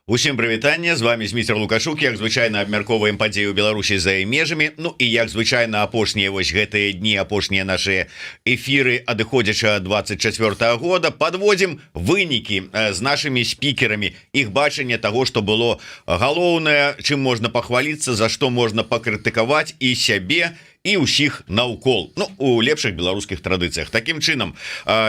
Усім прывітанне, з вами Зміцер Лукашук, як звычайна абмяркоўваем падзеі ў Беларусі за межамі. Ну і як звычайна апошнія вось гэтыя дні, апошнія нашыя эфіры адыходзяча 24 года подводзім вынікі з нашымі спікерамі, іх бачанне таго, што было галоўнае, чым можна пахваліцца, за што можна пакрытыкаваць і сябе, і ўсіх наўкол, ну, у лепшых беларускіх традыцыях. Такім чынам,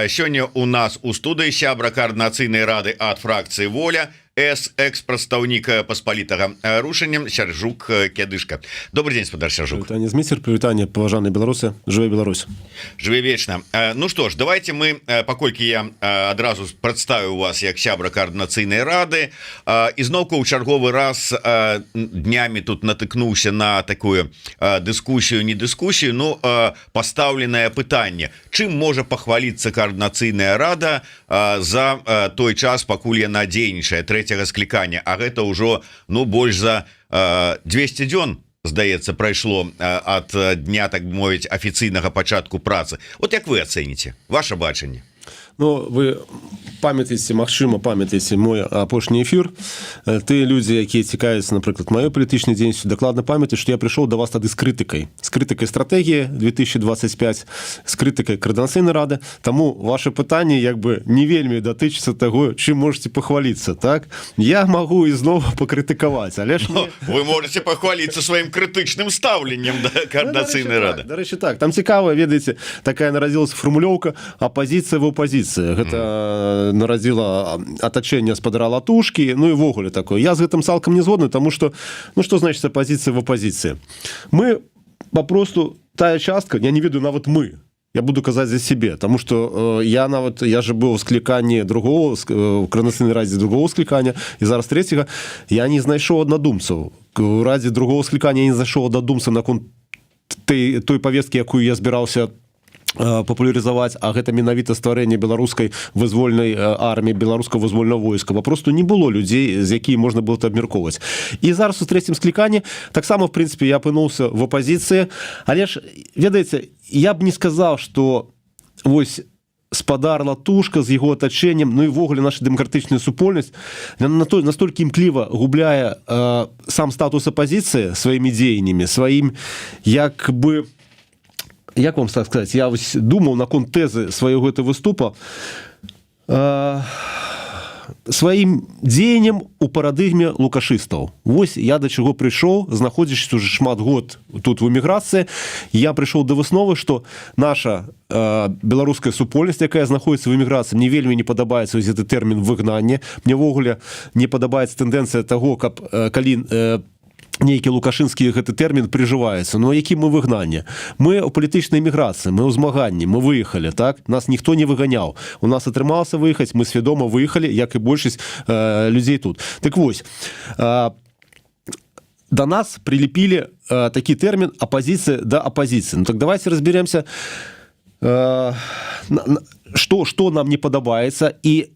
сёння у нас у студыі сябра Каардынацыйнай рады ад фракцыі «Воля», экс-прадстаўнік паспалітага рушэннем Сяржук Кедышка. Добрый день, спадар Сяржук. Прывітанне, Зміцер, прывітанне, паважаныя беларусы, жыве Беларусь. Жыве вечна. Ну што ж, давайте мы, паколькі я адразу прадставіў вас як сябра Каардынацыйнай рады, ізноўку ў чарговы раз днямі тут натыкнуўся на такую дыскусію, не дыскусію, ну, пастаўленае пытанне. Чым можа пахваліцца Каардынацыйная рада за той час, пакуль яна дзейнічае, трэцяга склікання, а гэта ўжо, ну, больш за 200 дзён, здаецца, прайшло ад дня, так мовіць, афіцыйнага пачатку працы. Вот як вы ацэніце ваше бачанне? Ну, вы памятаеце, магчыма, памятаеце мой апошні эфір. Тыя людзі, якія цікавяцца, напрыклад, маёй палітычнай дзейнасцю, дакладна памятаюць, што я прыйшоў да вас тады з крытыкай стратэгіі 2025, з крытыкай Каардынацыйнай рады. Таму ваше пытанне як бы не вельмі датычыцца таго, чым можете пахваліцца, так? Я магу ізноў пакрытыкаваць, але ж вы можете пахваліцца сваім крытычным стаўленнем да Каардынацыйнай рады. Дарэчы, так, там цікава, ведаеце, такая нарадзілася фармулёўка апазіцыя в апазіцыі. Гэта нарадзіла атачэнне спадара Латушкі, ну і ввогуле такое. Я з гэтым цалкам не згодны, таму што, ну што значыць апазіцыя в апазіцыі? Мы папросту, тая частка, я не ведаю нават мы, я буду казаць за сябе, таму што я же быў у скліканні другого, у Каардынацыйнай радзе другого склікання, і зараз трэцяга, я не знайшоў аднадумцаў. У радзе другого склікання я не знайшоў аднадумцаў наконт той павесткі, якую я збіраўся папулярызаваць, а гэта менавіта стварэнне беларускай вызвольнай арміі, беларускага вызвольнага войска. Папросту не было людзей, з якімі можна было абмяркоўваць. І зараз у трэцім скліканні таксама, в прынцыпе, я апынуўся в апазіцыі, але ж, ведаеце, я б не сказаў, што вось спадар Латушка з яго атачэннем, ну і ввогуле наша дэмакратычная супольнасць настолькі імкліва губляе сам статус апазіцыі сваімі дзеяннямі, сваім, як бы, як вам сказаць, я вось думаў наконт тэзы свайго гэтага выступа, сваім дзеяннем у парадыгме лукашыстаў. Вось я да чаго прыйшоў, знаходзячись уже шмат год тут в эміграцыі, я прыйшоў да высновы, што наша беларуская супольнасць, якая знаходіцца в эміграцыі, мне вельмі не падабаецца гэты тэрмін выгнання. Мне ввогуле не падабаецца тэндэнцыя таго, каб калі нейкі лукашынскі гэты тэрмін прыжываецца. Ну, які мы выгнанне? Мы ў палітычнай эміграцыі, мы ў змаганні, мы выехалі, так? Нас ніхто не выганяў. У нас атрымалася выехаць, мы свядома выехалі, як і большасць людзей тут. Так вось, да нас прилепілі такі тэрмін апазіцыя да апазіцыі. Ну, так давайте разберемся, што нам не падабаецца і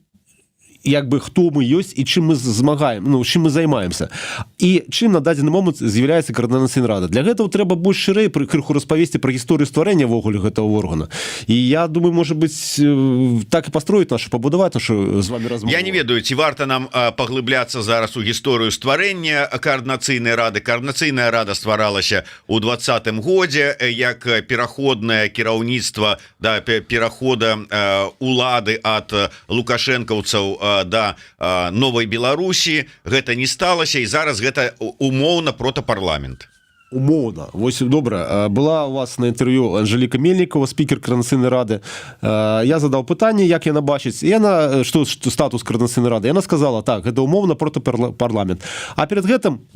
як бы хто мы ёсць і чым мы змагаем, ну, чым мы займаемся. І чым на дадзены момант з'яўляецца Каардынацыйная рада. Для гэтага трэба больш шырэй крыху распавесці пра гісторыю стварэння ввогуле гэтага органа. І я думаю, можа быць, так і пастроіць нашу, пабудаваць нашу з вами размову. Я не ведаю, ці варта нам паглыбляцца зараз у гісторыю стварэння Каардынацыйнай рады. Каардынацыйная рада стваралася ў 20-м годзе як пераходнае кіраўніцтва да перахода улады ад лукашэнкаўцаў да новай Беларусі. Гэта не сталася, і зараз гэта умоўна протапарламент. Умоўна. Вось, добра, была у вас на інтэрв'ю Анжэліка Мельнікова, спікер Каардынацыйнай рады. Я задаў пытанне, як яна бачыць, і яна, што статус Каардынацыйнай рады, яна сказала, так, гэта умоўна протапарламент. А перед гэтым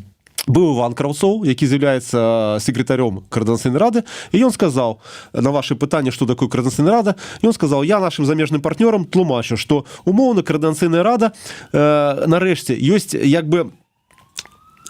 быў Іван Краўцоў, які з'яўляецца секретарём Каардынацыйнай рады, і ён сказаў на ваше пытанне, што такое Каардынацыйная рада, ён сказаў, я нашым замежным партнёрам тлумачу, што умоўна Каардынацыйная рада нарэшце ёсць як бы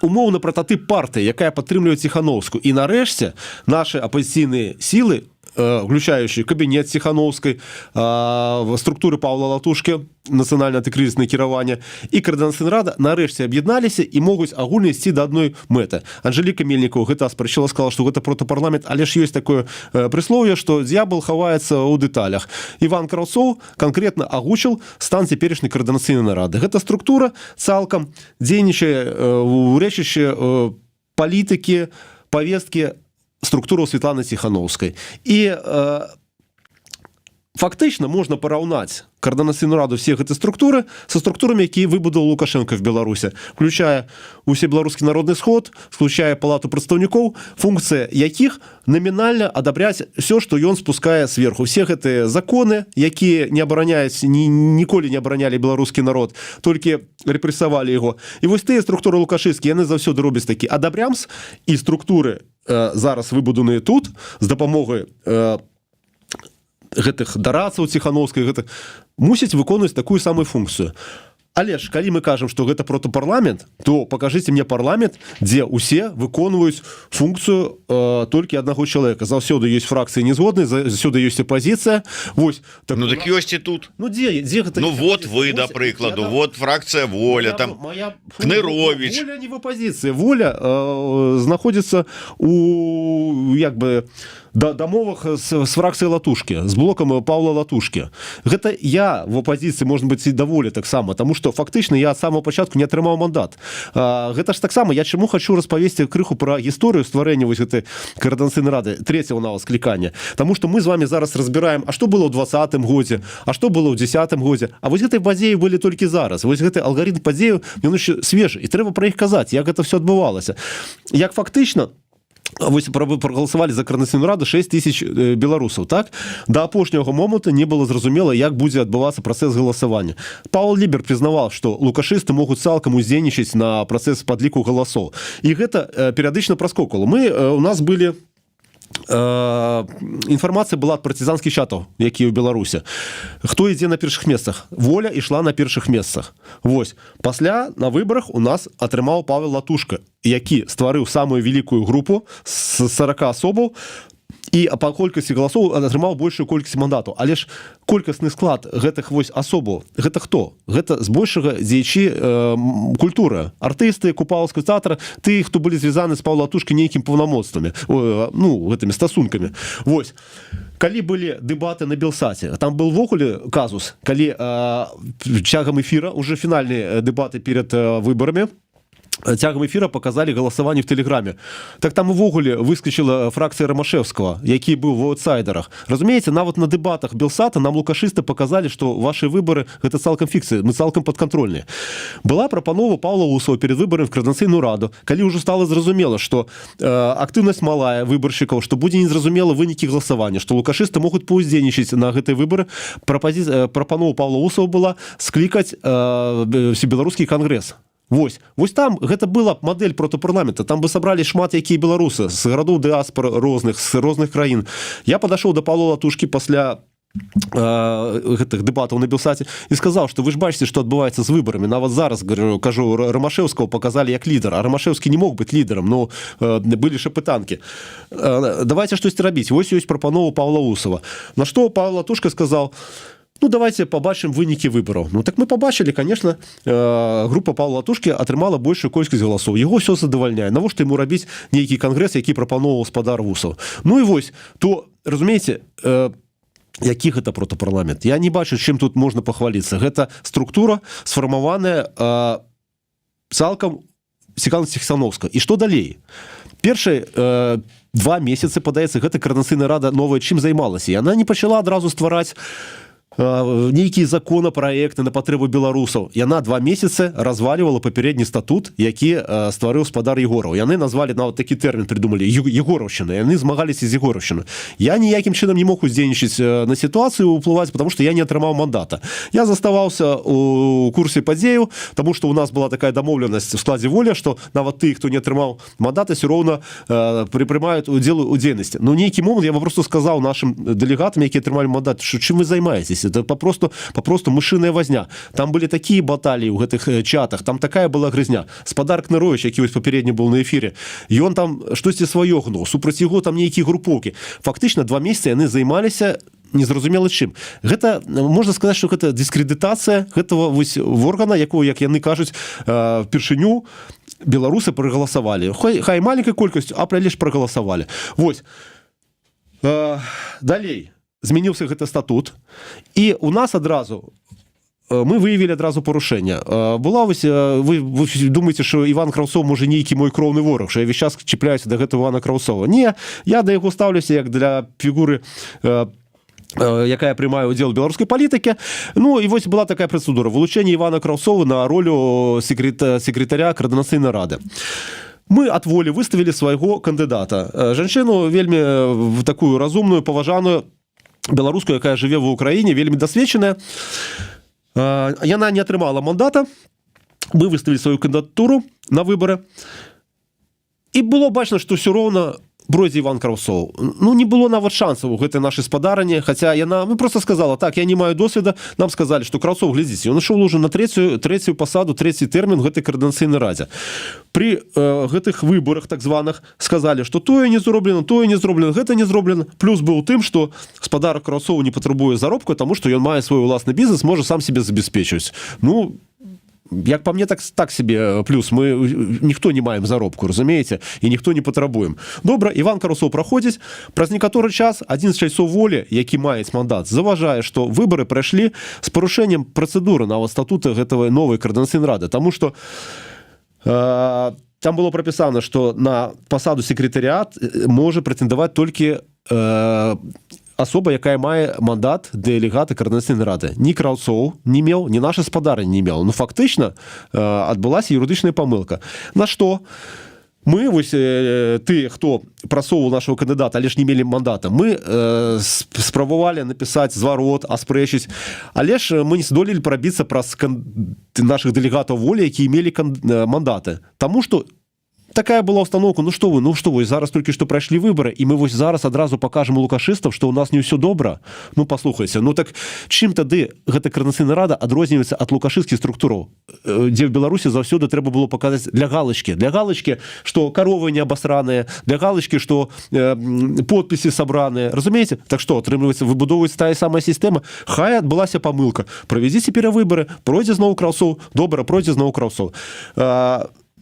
умоўна прототип партыі, якая падтрымлівае Ціхановскую, і нарэшце нашы апазіцыйныя сілы включающий кабінет Ціхановскай, структуры Павла Латушкі, нацыянальнае антыкрызіснае кіраванне і Координаційная рада нарэшце аб'ядналіся і могуць агульна ісці да адной мэты. Анжеліка Мельнікова гэта аспрачыла, сказала, што гэта протапарламент, але ж ёсць такое прыслоўе, што д'ябал хаваецца ў дэталях. Іван Краўцоў канкрэтна агучыў стан цяперашняй Координаційнай рады. Гэта структура цалкам дзейнічае ў рэчышчы палітыкі, павесткі структуру Светланы Ціхановскай. І фактычна можна параўнаць Координаційную раду всех этой структуры со структурами, якія выбудовал Лукашенко в Беларуси, включая Усебеларускі народный сход, включая Палату прадстаўнікоў, функция якіх номинально одобрять все, что ён спускае сверху. Все гэтыя законы, якія не абараняюць, ніколі не абаранялі беларускі народ, толькі рэпрэсавалі яго. І вось тыя структуры лукашысцкія, яны заўсёды робяць такі адабрямс, і структуры зараз выбуданыя тут з дапамогай гэтых дарацаў Ціхановскай, гэтых мусіць выконваць такую самую функцію. Але ж, калі мы кажам, што гэта протапарламент, то покажыце мне парламент, дзе ўсе выконваюць функцыю толькі аднаго чалавека. Заўсёды ёсць фракцыі незгодныя, заўсёды ёсць апозіцыя. Вось, так, ну так ёсць і тут. Ну дзе гэта? Ну вот вы, да прыкладу, вот фракцыя Воля, там Кныровіч. Воля не в апозіцыі. Воля знаходзіцца у як бы дамовах з фракцыяй Латушкі, з блокам Павла Латушкі. Гэта я в апозіцыі, можна быць, і даволі таксама, таму што фактычна я ад самого пачатку не атрымаў мандат. Гэта ж таксама, я чаму хочу распавесці крыху пра гісторыю стварэння вось гэтай Координаційнай рады, трэцяго нават склікання. Таму што мы з вами зараз разбіраем, а што было ў 20-м годзе, а што было ў 10-м годзе. А вось гэтай падзеі былі толькі зараз. Вось гэты алгарытм падзеяў, ён яшчэ свежы, і трэба пра іх казаць, як гэта все адбывалася. Як фактычна вось проголосавалі за Координаційную раду 6 тысяч беларусаў, так? Да апошняга моманту не было зразумела, як будзе адбывацца працэс галасавання. Павел Лібер прызнаваў, што лукашысты могуць цалкам уздзейнічаць на працэс падліку галасоў. І гэта перыядычна праскоквала. У нас былі інфармацыя была ад партызанскіх чатаў, якія ў Беларуси. Хто ідзе на першых месцах? Воля ішла на першых месцах. Вось. Пасля на выбарах у нас атрымаў Павел Латушка, які стварыў самую вялікую групу з 40 асобаў, і па колькасці галасоў атрымаў большую колькасць мандатаў. Але ж колькасны склад гэтых вось асобаў, гэта хто? Гэта збольшага дзеячы культуры, артысты Купалаўскага тэатра, тыя, хто былі звязаны з Павла Латушкі нейкім паўнамоцтвамі, гэтымі стасункамі. Вось. Калі былі дэбаты на Белсаце, там был ввогуле казус, калі цягам эфіра, уже фінальныя дэбаты перед выбарамі, цягам эфіра показалі галасаванне в Телеграме. Так там увогуле выскочила фракцыя Ромашевского, які быў в аутсайдерах. Разумееце, нават на дэбатах Белсата нам лукашысты показалі, што ваши выборы гэта цалкам фікцыя, мы цалкам падкантрольныя. Была прапанова Павла Усова перед выборами в Координаційную раду, калі уже стало зразумела, што актыўнасць малая выбаршчыкаў, што будзе незразумела вынікі галасавання, што лукашысты могуць паўздзейнічаць на гэтыя выборы. Прапанова Павла Усова была склікаць всебеларускі кангрэс. Вось там гэта была мадэль протапарламента, там бы сабралі шмат якія беларусы з гарадоў дыаспор розных, з розных краін. Я падашоў да Павла Латушкі пасля гэтых дэбатаў на Белсаце і сказаў, што вы ж бачыце, што адбываецца з выбарамі. Нават зараз, кажу, Ромашевского показалі як лідар, а Ромашевскі не мог быць лідарам, но былі ж апытанкі. Давайте штосьці рабіць. Вось ёсць прапанова Павла Усова. На што Павел Латушка сказаў: ну, давайте побачым вынікі выбораў. Ну, так мы побачили, конечно, группа Павла Латушкі атрымала большую колькасць галасоў. Яго все задавальняе. Навошта яму рабіць нейкі кангрэс, які прапановаў спадар Усов? Ну і вось, то, разумееце, які гэта протапарламент? Я не бачу, чым тут можна пахваліцца. Гэта структура сфармаваная цалкам Ціхановскай. І што далей? Першыя 2 месяцы, падаецца, гэта Координаційная рада новая чым займалася. І яна не пачала адразу ствараць нейкія законапраекты на патрэбу беларусаў. Яна 2 месяцы разваливала папярэдні статут, які стварыў спадар Егораў. Яны назвалі, нават такі тэрмін придумалі, Егораўшчына. Яны змагаліся з Егораўшчынай. Я ніякім чынам не мог уздзейнічаць на сітуацыю, уплываць, потому что я не атрымаў мандата. Я заставаўся у курсе падзеяў, тому что у нас была такая дамоўленасць в складзе Воля, што нават ты, хто не атрымаў мандата, все роўна прымаюць удзел у дзейнасці. Но нейкі момант я просто сказаў нашим дэлегатам, які атрымалі мандат, што чым вы займаецеся? это попросту мышиная возня. Там были такие баталии ў гэтых чатах, там такая была грызня. Спадар Кнарович, які вось папярэдні был на эфире, і он там штосьці сваё гнуў, супраць яго там нейкія групоўкі. Фактычна 2 месяцы яны займаліся незразумела чым. Гэта можна сказаць, што гэта дыскрэдытацыя гэтага вось органа, якого, як яны кажуць, впершыню беларусы прагаласавалі. Хай маленькай колькасцю, а лишь прагаласавалі. Вось. Далей змяніўся гэты статут, і у нас адразу мы выявілі адразу парушэнне. Была вось, вы думаеце, што Іван Краўцоў можа нейкі мой кроўны вораг, што я весь час чіпляюся да гэтага Івана Краўцова. Не, я да яго ставлюся як для фігуры, якая прымае ўдзел у беларускай палітыкі. Ну і вось была такая працэдура вылучэння Івана Краўцова на ролю секретаря Координацыйнай рады. Мы ад волі выставілі свайго кандыдата. Жанчыну вельмі такую разумную, паважаную беларускую, якая жыве ва ўкраіне, вельмі дасведчаная. Яна не атрымала мандата. Мы выставілі сваю кандыдатуру на выбары. І было бачна, што ўсё роўна пройдзе Іван Краўцоў. Ну, не было нават шансаў у гэтай нашай спадарыні, хаця яна просто сказала, так, я не маю досведа, нам сказалі, што Краўцоў, глядзіце, ён ішоў уже на трэцюю пасаду, трэці тэрмін гэтай Координацыйнай радзе. Пры гэтых выборах так званых сказалі, што тое не зроблена, гэта не зроблена. Плюс быў тым, што спадар Краўцоў не патрабуе заробку, таму што ён мае свой уласны бізнес, можа сам себе забяспечваць. Ну, як по мне, так себе плюс. Мы ніхто не маем заробку, разумееце, і ніхто не патрабуем. Добра, Іван Краўцоў праходзіць. Праз некаторы час адзін з чальцоў волі, які маюць мандат, заважае, што выбары прайшлі з парушэннем працэдуры нават статута гэтага новай Координацыйнай рады, таму што там было прапісана, што на пасаду секретарыят можа прэтэндаваць толькі асоба, якая мае мандат дэлегата Координацыйнай рады. Ні Краўцоў не меў, ні наша спадарня не меў. Ну, фактычна, адбылася юрыдычная памылка. На што мы, вось ты, хто прасоўваў нашего кандыдата, але ж не мелі мандата, мы спрабавалі напісаць зварот, аспрэчыць, але ж мы не здолелі прабіцца праз наших дэлегатаў волі, якія мелі мандаты. Таму што такая была установка, ну што вы, зараз толькі што прайшлі выбары, і мы вось зараз адразу пакажам лукашыстам, што ў нас не ўсё добра. Ну, паслухайся, ну так чым тады гэта Координацыйная рада адрозніваецца ад лукашысцкіх структураў, дзе в Беларусі заўсёды трэба было паказаць для галочкі, што каровы не абасраныя, для галочкі, што подпісы сабраныя, разумееце? Так што, атрымліваецца, выбудоўваецца тая самая сістэма, хай адбылася памылка, правядзіце перавыбары, пройдзе зноў Краўцоў, добра, пройдзе зноў Краўцоў.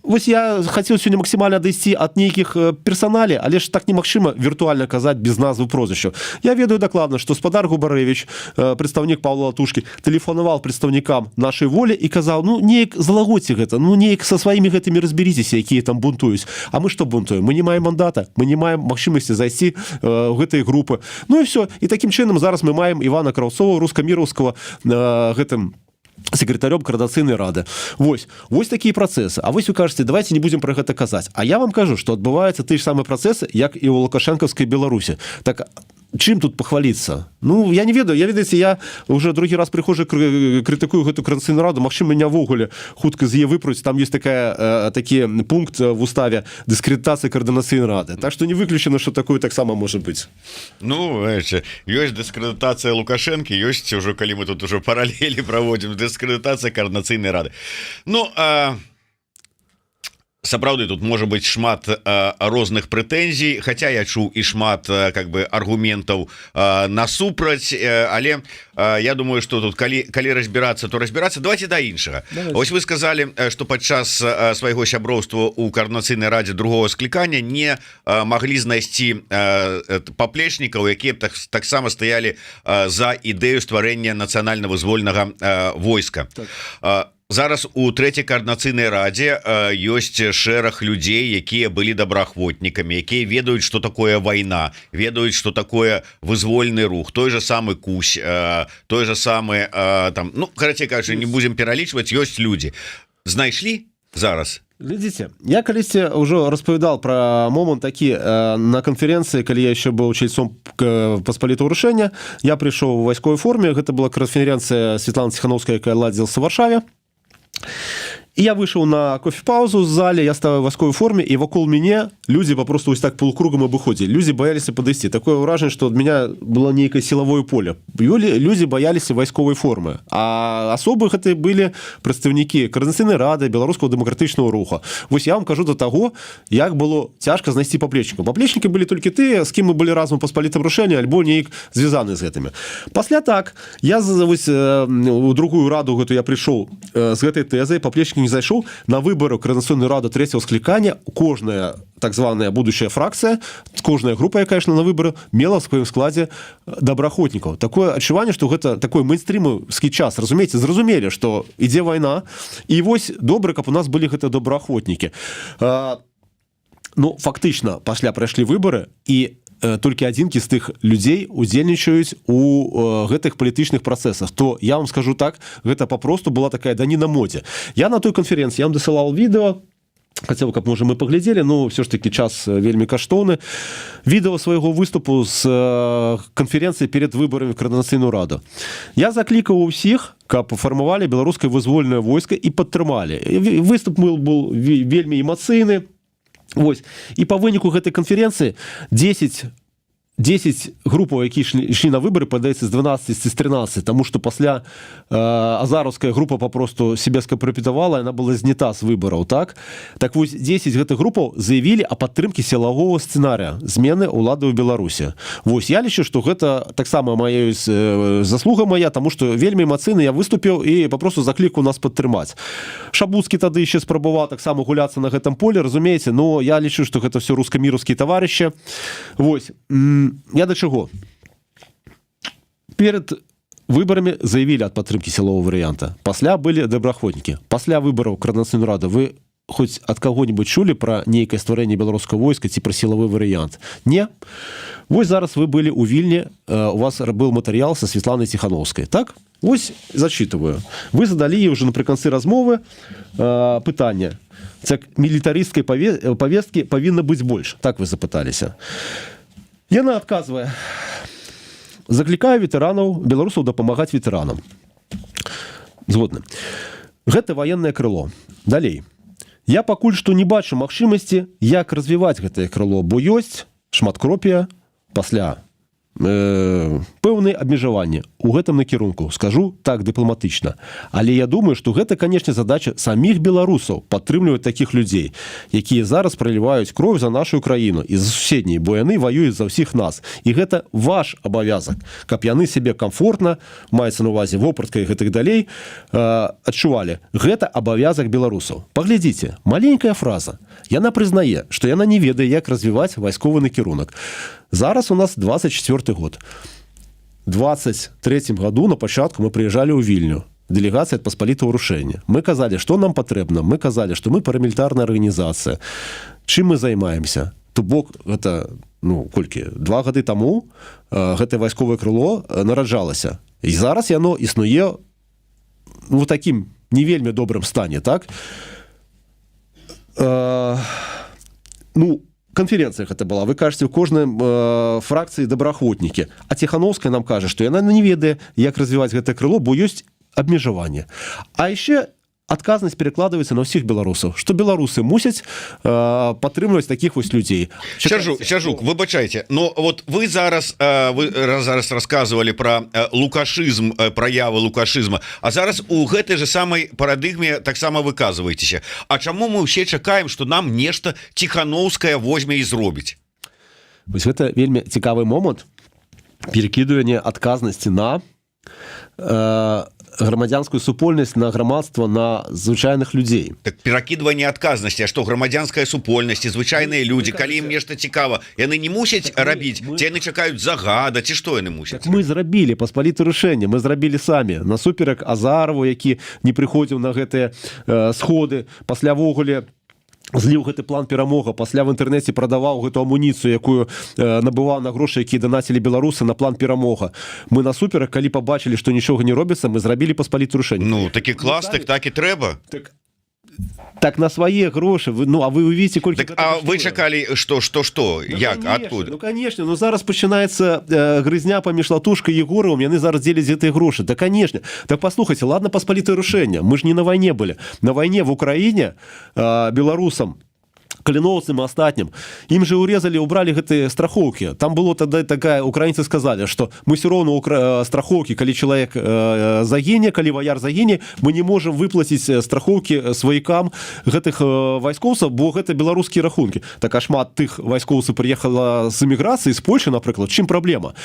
Вось я хацеў сёння максімальна адысці ад нейкіх персаналей, але ж так немагчыма віртуальна казаць без назвы прозвішчаў. Я ведаю дакладна, што спадар Губарэвіч, прадстаўнік Паўла Латушкі, тэлефанаваў прадстаўнікам нашай волі і казаў, ну неяк залагодзьце гэта, ну неяк са сваімі гэтымі разберіцеся, якія там бунтуюць. А мы што бунтуем? Мы не маем мандата, мы не маем магчымасці зайсці ў гэтай групы. Ну і все. І такім чынам зараз мы маем Івана Краўцова, рускаміраўскага, гэтым секретарем Координацыйнай рады. Вось такія працэсы. А вось вы кажаце, давайте не будзем пра гэта казаць. А я вам кажу, што адбываюцца тыя ж самыя працэсы, як і ў лукашэнкаўскай Беларусі. Так чым тут пахваліцца? Ну, я не ведаю. Ведаеце, я уже другі раз прыхожу крытыкую гэту Координацыйную раду. Магчыма, мяне ввогуле хутка з яе выпруць. Там ёсць такі пункт в уставе дыскрэдытацыі Координацыйнай рады. Так што не выключана, што такое таксама можа быць. Ну, ёсць дыскрэдытацыя Лукашэнкі, ёсць ужо, калі мы тут ужо паралелі праводзім, дыскрэдытацыя Координацыйнай рады. Ну, сапраўды тут можа быць шмат розных прэтэнзій, хаця я чуў і шмат как бы аргументаў насупраць, але я думаю, што тут калі разбірацца, то разбірацца. Давайте да іншага. Вось вы сказалі, што падчас свайго сяброўства ў Координацыйнай радзе другого склікання не маглі знайсці паплечнікаў, якія таксама стаялі за ідэю стварэння нацыянальна-вызвольнага войска. Зараз у трэцяй Координацыйнай радзе ёсць шэраг людзей, якія былі добраахвотнікамі, якія ведаюць, што такое вайна, ведаюць, што такое вызвольны рух, той же самы Кусь, той же самы там, ну, карацей кажучы, не будзем пералічваць, ёсць людзі. Знайшлі зараз? Глядзіце, я калісьці ўжо распавядал пра момант такі на канферэнцыі, калі я яшчэ быў чальцом паспалітага рушэння. Я прыйшоў у вайсковай форме, гэта была канферэнцыя Светланы Ціхановскай, якая ладзілася ў Варшаве. И я вышел на кофе-паузу в зале, я стал в войсковой форме, и вокруг меня люди попросту вот так полукругом обыходили. Люди боялись подойти. Такое выражение, что от меня было некое силовое поле. Люди боялись войсковой формы. А особых это были представники Координаційної ради, Белорусского демократичного руху. Ось я вам кажу до того, як було тяжко знайти поплечников. Поплечники были только те, з ким ми були разом у Посполитом Рушенні, альбо неяк зв'язані з гэтымі. Пасля так, я ось, у другую раду гэту я пришел з гэтай тезой, поплечник не зайшоў, на выборы Координаційної ради третьего скликания кожная так званая будущая фракция, кожная группа, якая шла на выборы, мела в своем складе добраахвотнікаў. Такое адчуванне, што гэта такой мейнстрімаўскі час, разумееце, зразумелі, што ідзе вайна, і вось добра, каб у нас былі гэта добраахвотнікі. Ну, фактычна, пасля прайшлі выборы, і толькі адзінкі з тых людзей удзельнічаюць у гэтых палітычных працэсах, то я вам скажу так, гэта папросту была такая даніна модзе. Я на той канферэнцыі, я вам дасылаў відэо, хотел, каб, можа, мы паглядзелі, но все ж таки час вельмі каштоўны. Відэо свайго выступу з канферэнцыі перед выбарамі в Координаційную раду. Я заклікаў усіх, каб фармавалі беларускае вызвольнае войска і падтрымалі. Выступ был вельмі эмацыйны. Вось. І па выніку гэтай канферэнцыі 10 групаў, якія ішлі на выборы, падаецца, з 12 ці з 13, таму што пасля азараўская група папросту себе скампраметавала, яна была знята з выбараў, так? Так вось 10 гэтых групаў заявілі о падтрымке сілавога сцэнарыя змены ўлады ў Беларусі. Вось, я лічу, што гэта таксама моя заслуга моя, таму што вельмі эмацыйна я выступіў і папросту заклікаў нас падтрымаць. Шабуцкі тады яшчэ спрабаваў таксама гуляцца на гэтым поле, разумееце, но я лічу, што гэта все руска-міраўскія таварышы. Вось. Я до чего? Перед выборами заявили от подтримки силового варианта. Пасля были добраахвотнікі. Пасля выборов Координаційної ради вы хоть от кого-нибудь чули про некое створение белорусского войска ці про силовой вариант? Не. Вось зараз вы были у Вильне, у вас был материал со Светланой Тихановской, так? Вось зачитываю. Вы задали ей уже наприканцы размовы пытання. Це мілітаристської повестки повинно бути більше. Так ви запиталися. Яна адказвае: заклікаю ветэранаў, беларусаў дапамагаць ветэранам. Згодны. Гэта ваеннае крыло. Далей. Я пакуль што не бачу магчымасці, як развіваць гэтае крыло, бо ёсць шматкропія, пасля пэўныя абмежаванні у гэтым накірунку, скажу так дыпламатычна. Але я думаю, што гэта, канешне, задача саміх беларусаў падтрымліваць такіх людзей, якія зараз праліваюць кроў за нашу краіну і за суседнія, бо яны ваююць за ўсіх нас. І гэта ваш абавязак, каб яны сябе камфортна, маецца на увазе вопратка і гэтых далей, адчувалі. Гэта абавязак беларусаў. Паглядзіце, маленькая фраза. Яна прызнае, што яна не ведае, як развіваць вайсковы накірунак. Зараз у нас 24 год. В 23 году на початку мы приезжали в Вильню. Делегация от Посполитого Рушения. Мы казали, что нам потребно. Мы казали, что мы парамілітарная организация. Чым мы займаемся? То бок, гэта, колькі? 2 гады таму гэтае вайсковае крыло нараджалася. І зараз яно існуе в такім не вельмі добрым стане, так? Конференція гэта была. Вы кажаце, у кожнай фракцыі добраахвотнікі. А Тихановская нам кажа, што яна не ведае, як развіваць гэтае крыло, бо ёсць абмежаванне. А яшчэ адказнасць перакладваецца на ўсіх беларусаў, што беларусы мусяць падтрымліваць такіх вось людзей. Сяржук, выбачайце, но вот вы зараз рассказывали про лукашызм, проявы лукашызма, а зараз у гэтай же самой парадыгме таксама выказваецеся. А чаму мы ўсе чакаем, што нам нешта Тихановская возьме і зробіць? Вось гэта вельмі цікавы момант перакідвання адказнасці на грамадзянскую супольнасць, на грамадства, на звычайных людзей. Так перакідванне адказнасці, а што грамадзянская супольнасць, звычайныя людзі, калі ім нешта цікава, яны не мусяць рабіць, ці яны чакаюць загада, ці што яны мусяць? Так мы зрабілі Посполітае Рушэнне, мы зрабілі самі, насуперак Азарову, які не прыходзіў на гэтыя сходы, пасля вогуле зліў гэты план перамога, пасля в інтэрнэце прадаваў гэту амуніцыю, якую набываў на грошы, якія данацілі беларусы на план перамога. Мы насуперак, калі пабачылі, што нічога не робіцца, мы зрабілі Посполітае Рушэнне. Ну, такі клас, так і трэба. Так так на свае грошы а вы увидите колькі так, а вы чакалі что як откуда конечно зараз пачынаецца грызня паміж Латушкай і Егоровым яны зараз дзеляць гэтыя грошы да конечно так послухайте ладно паспалітае рашэнне мы ж не на вайне былі на вайне в Украіне беларусам каліноўцам і астатнім ім же урезалі убралі гэтыя страхоўкі там было тады такая украінцы сказали что мы все роўно страхоўкі калі чалавек загіне калі ваяр загіне мы не можем выплаціць страхоўкі сваякам гэтых вайскоўцаў бо гэта беларускія рахункі так а шмат тых вайскоўцаў прыехала з эміграцыі з Польшы напрыклад чым праблема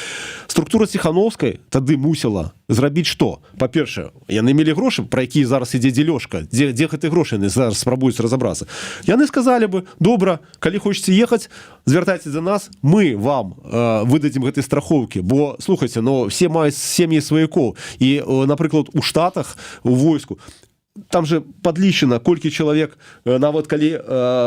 структура Ціхановскай тады мусіла зрабіць што па-першае яны мелі грошы пра якія зараз ідзе дзелёжка дзе гэты грошы яны зараз спрабуюць разабрацца яны сказалі бы добра калі хочаце ехаць звяртайце да нас мы вам выдадзім гэтай страхоўкі бо слухайце но все маюць сем'і сваякоў і напрыклад у Штатах у войску там же падлічана колькі чалавек нават калі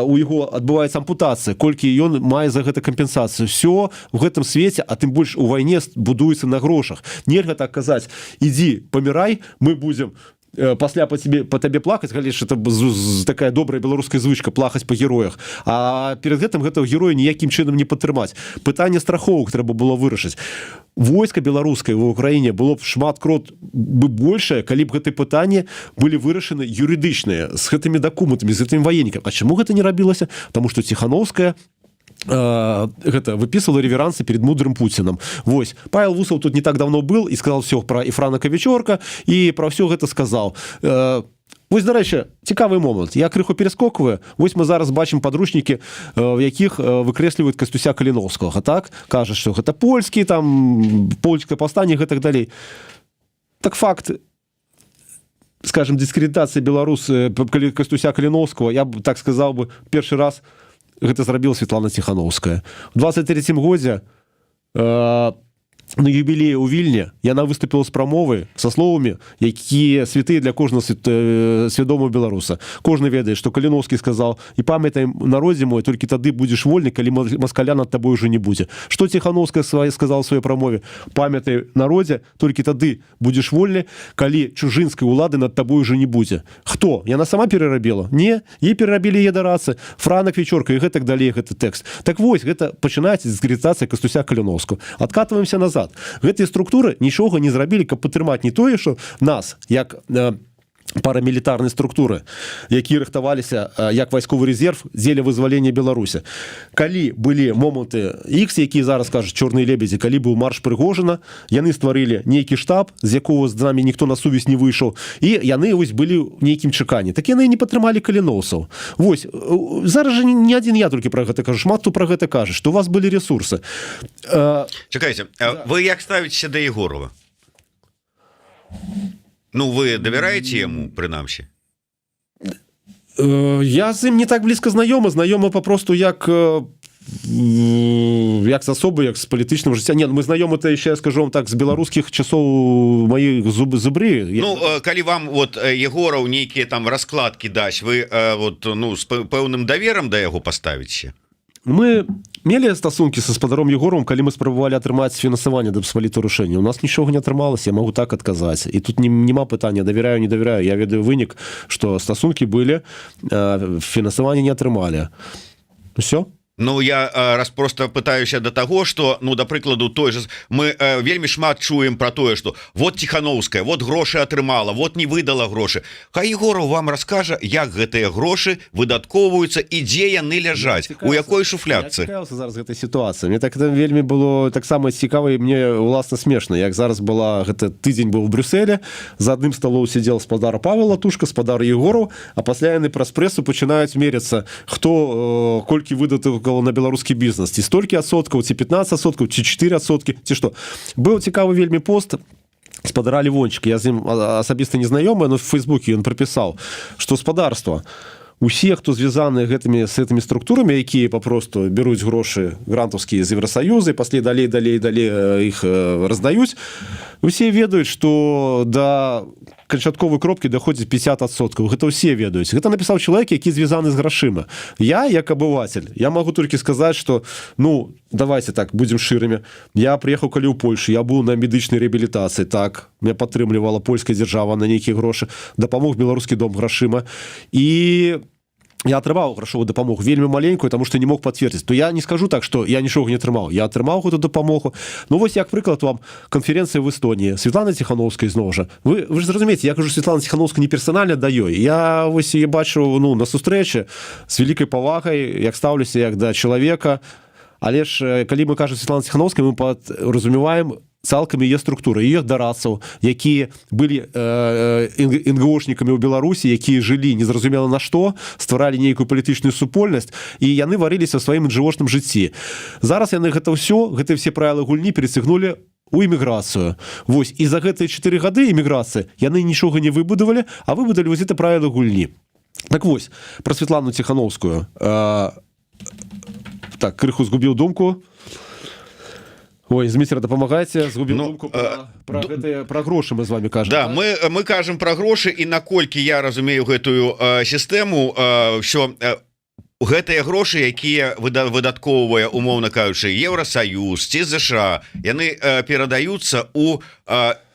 у яго адбываецца ампутацыя колькі ён мае за гэта кампенсацыю все в гэтым свеце а тым больш у вайне будуецца на грошах нельга так казаць ідзі памірай мы будзем пасля по табе плакаць галіш это такая добрая беларуская звычка плакаць по героях а перед гэтым гэтага героя ніякім чынам не падтрымаць пытанне страховак трэба было вырашыць войска беларускае в Украіне было б шмат крот бы большее калі б гэтые пытанні былі вырашаны юрыдычныя з гэтымі дакументамі з гэтым ваеннікам А чаму гэта не рабілася потому что Ціхановская гэта выписывала реверансы перед мудрым Путиным. Вось Павел Вусов тут не так давно был и сказал все про Ифрана Ковичорка и про все гэта сказал. Вось, дарэчы, цікавы момант. Я крыху перескокваю. Вось мы зараз бачым падручнікі, в якіх выкрэсліваюць Кастуся Каліновскага, так? Кажа, што гэта польскі, там польскае паўстанне і гэтак далей. Так факт, скажем, дискредитацыя беларусы Кастуся Каліновскага, я б так сказаў бы, першы раз гэта зрабіла Светлана Ціхановская. У 23-м годзе на юбілеі ў Вільні яна выступила з прамовай са словамі, якія святыя для кожнага свядомого беларуса. Кожны ведае, што Каліновскі сказаў: "І памятай, народзе мой, толькі тады будзеш вольны, калі маскаля над табой уже не будзе". Што Ціхановская сказала ў сваёй прамове: "Памятай, народзе, толькі тады будзеш вольны, калі чужынскай улады над табой уже не будзе". Хто? Яна сама перарабіла? Не, ей перарабілі едарацы, Франак Вечорка і гэтак далей гэты тэкст. Так вось, гэта пачынаецца дыскрэдытацыя Кастуся Каліновскага. Адкатваемся назад. Гэтыя структуры нічога не зрабілі, каб падтрымаць не тое, што нас, як парамілітарнай структуры, якія рыхтаваліся як вайсковы рэзерв дзеля вызвалення Беларусі. Калі былі моманты X, якія зараз кажуць чорныя лебедзі, калі быў марш Прыгожина, яны стварылі нейкі штаб, з якога з намі ніхто на сувязь не выйшаў, і яны вось былі ў нейкім чаканні. Так яны не падтрымалі каліноўцаў. Вось, зараз жа не адзін я толькі пра гэта кажу, шмат хто пра гэта кажа, што у вас былі ресурсы. Чакайце, вы як ставіцеся да Егорова? Ну, вы давяраеце яму, прынамсі? Я з ім не так блізка знаёмы папросту як з асобы, як з палітычным жыцця. Не, мы знаёмы, то яшчэ, скажу вам так, з беларускіх часоў маіх зубры. Ну, калі вам вот Егораў нейкія там раскладкі даць, вы вот, ну, з пэўным даверам да яго паставіце? Мы мелі стасункі са спадаром Егоровым, калі мы спрабавалі атрымаць фінансаванне да паспалітага рашэння. У нас нічога не атрымалася, я магу так адказаць. І тут няма пытання, давяраю, не давяраю. Я ведаю вынік, што стасункі былі, фінансаванне не атрымалі. Усё? Ну, я раз просто пытаюся до таго, что, ну, да прыкладу, той же мы вельмі шмат чуем про тое, что вот Ціхановская, вот грошы атрымала, вот не выдала грошы. Хай Егоров вам раскажа, як гэтыя грошы выдаткоўваюцца і дзе яны ляжаць, у якой шуфлядцы. Я цікавіўся зараз гэтай сітуацыі. Мне так вельмі было таксама цікава і мне уласна смешна, як зараз была гэта тыдзень быў у Брюсселе, за адным сталом сидел спадар Павел Латушка, спадар Егоров, а пасля яны праз прэсу пачынаюць меряцца, хто колькі выдатаў на беларускі бізнес, ці столькі адсоткаў, ці 15%, ці 4%, ці што. Быў цікавы вельмі пост спадара Лівончыка, я з ім асабіста не знаёмы, но в Фейсбуке ён прапісаў, што спадарства, усе, хто звязаны з гэтымі структурамі, якія папросту бяруць грошы грантаўскія з Евросаюза і пасля далей іх раздаюць, усе ведаюць, што да канчатковай кропкі даходзіць 50%. Гэта ўсе ведаюць. Гэта напісаў чалавек, які звязаны з грашыма. Я, як абыватель, я магу толькі сказаць, што, ну, давайте так, будзем шырымі. Я прыехаў калі ў Польшу, я быў на медычнай рэабілітацыі, так, меня падтрымлівала польская дзяржава на нейкія грошы, дапамог беларускі дом грашыма. І я атрымаў грашовую дапамогу вельмі маленькую, таму што не мог пацвердзіць. То я не скажу так, што я нічога не атрымаў. Я атрымаў гэту дапамогу. Ну вось як прыклад вам канферэнцыя в Эстоніі. Светлана Ціхановская зноў жа. Вы ж зразумееце, я кажу, Светлана Ціхановская не персанальна да ёй. Я вось яе бачу, ну, на сустрэчы з вялікай павагай, як стаўлюся як да чалавека. Але ж калі мы кажам Светлана Ціхановская, мы разумеваем цалкам яе структуры, яе дарадцаў, якія былі НГОшнікамі ў Беларусі, якія жылі незразумела на што, стваралі нейкую палітычную супольнасць, і яны варыліся ў сваім НГОшным жыцці. Зараз яны гэтыя все правілы гульні перецягнулі у эміграцыю. Вось, і за гэтыя 4 гады эміграцыі яны нічога не выбудавалі, а выбудавалі вось гэта правілы гульні. Так вось, пра Светлану Ціхановскую. Так, крыху згубіў думку. Ой, Зміцер, дапамагайце, згубіў думку пра грошы мы з вами кажам. Да, мы кажам пра грошы, і наколькі я разумею гэтую сістэму, що гэтыя грошы, якія выдаткоўвае, умоўна кажучы, Еўрасаюз ці ЗША, яны перадаюцца ў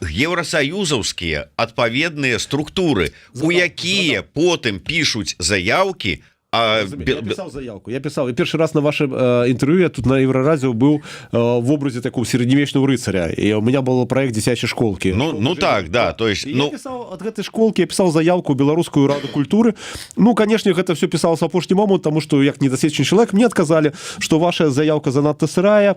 еўрасаюзаўскія адпаведныя структуры, у якія потым пішуць заяўкі. Я писал заявку. Я писал. И первый раз на вашем интервью я тут на Еврорадио был в образе такого средневечного рыцаря. И у меня был проект «Десячей школки». Ну так, да. То есть, я писал от этой школки, я писал заявку в Белорусскую раду культуры. Ну, конечно, это все писалось в апошний момент, потому что, як недосведченый человек, мне отказали, что ваша заявка занадто сырая,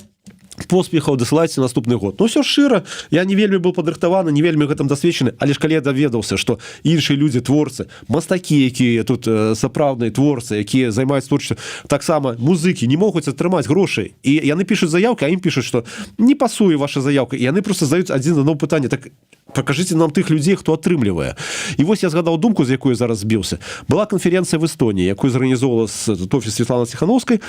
поспехаў дасылайце наступны год. Ну все шчыра, я не вельмі был падрыхтаваны, не вельмі гэтым дасведчаны, але ж калі я даведаўся, што іншыя людзі творцы, мастакі, якія тут сапраўдныя творцы, якія займаюцца творчасцю, таксама музыкі не могуць атрымаць грошай, і яны пішуць заявку, а ім пішуць, што не пасуе ваша заявка, і яны просто задаюць адзін адно пытанне, так пакажыце нам тых людзей, хто атрымлівае. І вось я згадаў думку, з якой зараз збіўся. Была канферэнцыя в Эстоніі, якую зорганізоўвала офіс Светланы Ціхановскай.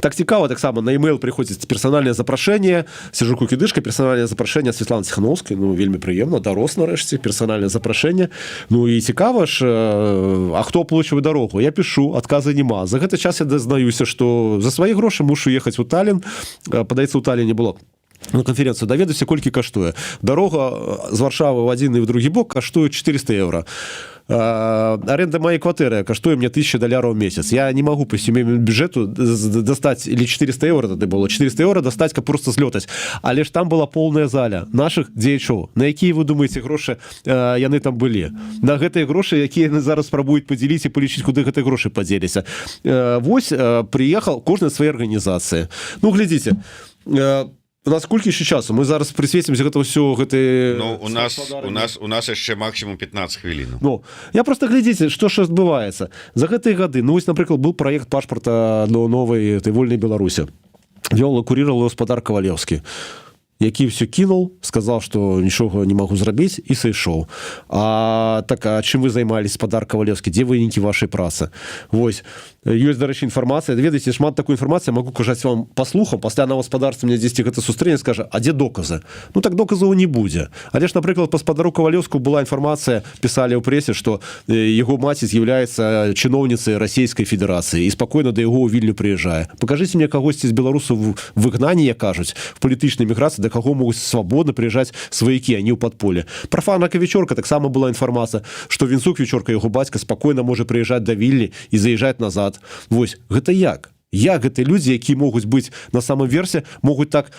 Так цікава, таксама на e-mail прыходзіць персанальнае запрашэнне, сижу кукідышка, персанальное запрашэнне Светланы Ціхановскай, ну вельмі прыемна, дарос нарэшце, персанальное запрашэнне. Ну і цікава ж, а хто аплачвае дарогу? Я пішу, адказа няма. За гэты час я дазнаюся, што за свае грошы мушу ехаць у Таллін, падаецца, у Талліне было на канферэнцыю, даведаюся, колькі каштуе. Дарога з Варшавы ў адзін і ў другі бок каштуе 400 евро. Аренда моей кватэры каштуе мне $1000 в месяц. Я не могу по семейному бюджету достать, или 400 евро тогда было, 400 евро достать, как просто слетать. Але ж там была полная заля наших дзеячоў. На якія, вы думаете, грошы яны там былі? На гэтыя грошы, якія яны зараз спрабуюць падзяліць і палічыць, куды гэтыя грошы падзеліся. Вось прыехал кожная свае арганізацыі. Ну, глядзіце, у нас колькі яшчэ часу? Мы зараз прысвецімся гэта ўсё гэты... Ну, у нас яшчэ максимум 15 хвілін. Ну, я просто глядзіце, што ж адбываецца. За гэтыя гады, ну, вось, напрыклад, был праект пашпарта новай этой вольнай Беларусі. Вёл і курировал гаспадар Кавалеўскі, які ўсё кінуў, сказаў, што нічога не магу зрабіць, і сышоў. А чым вы займаліся, гаспадар Кавалеўскі? Дзе вынікі вашай працы? Вось. Ёсць, дарэчы, інфармацыя. Ведаеце, шмат такой інфармацыі, магу кажаць вам па слухам, пасля на гаспадарстве мне дзесьці гэта сустрэне, скажа, а дзе доказы? Ну так доказаў не будзе. Але ж, напрыклад, па гаспадару Кавалеўску была інфармацыя, пісалі ў прэсе, што яго маці з'яўляецца чыноўніцай Расійскай Федэрацыі і спакойна да яго ў Вільню прыязджае. Пакажыце мне кагосьці з беларусаў в выгнанні, як кажуць, в палітычнай міграцыі, да каго могуць свабодна прыязджаць сваякі, а не ў падполе. Пра Фанака Вечорка таксама была інфармацыя, што Вінцук Вечорка, яго бацька, спакойна можа прыязджаць да Вільні і заязджаць назад. Вось, гэта як? Як гэтыя людзі, якія могуць быць на самым версе, могуць так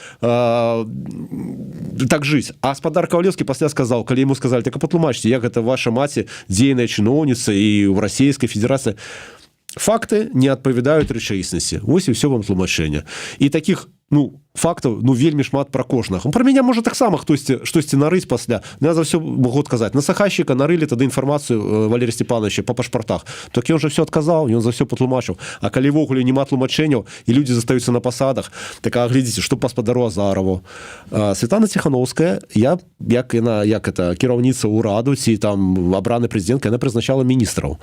жыць? А гаспадар Кавалеўскі пасля сказаў, калі яму сказалі, так патлумачце, як гэта ваша маці дзейная чыноўніца і ў Расійскай Федэрацыі. Факты не адпавядаюць рэчаіснасці. Вось і ўсё вам тлумачэнне. І такіх, фактаў, вельмі шмат пра кожнага. Пра мяне можа таксама штосьці нарыць пасля. Я за ўсё могу адказаць. На Сахайшчыка нарылі тады інфармацыю Валерія Степановича па пашпартах. Так ён жа все адказаў, ён за ўсё патлумачыў. А калі ввогуле няма тлумачэнняў і людзі застаюцца на пасадах, так глядзіце, што па гаспадару Азарову. Светлана Ціхановская, як кіраўніца ўраду ці там абраны прэзідэнтка, яна прызначала міністраў.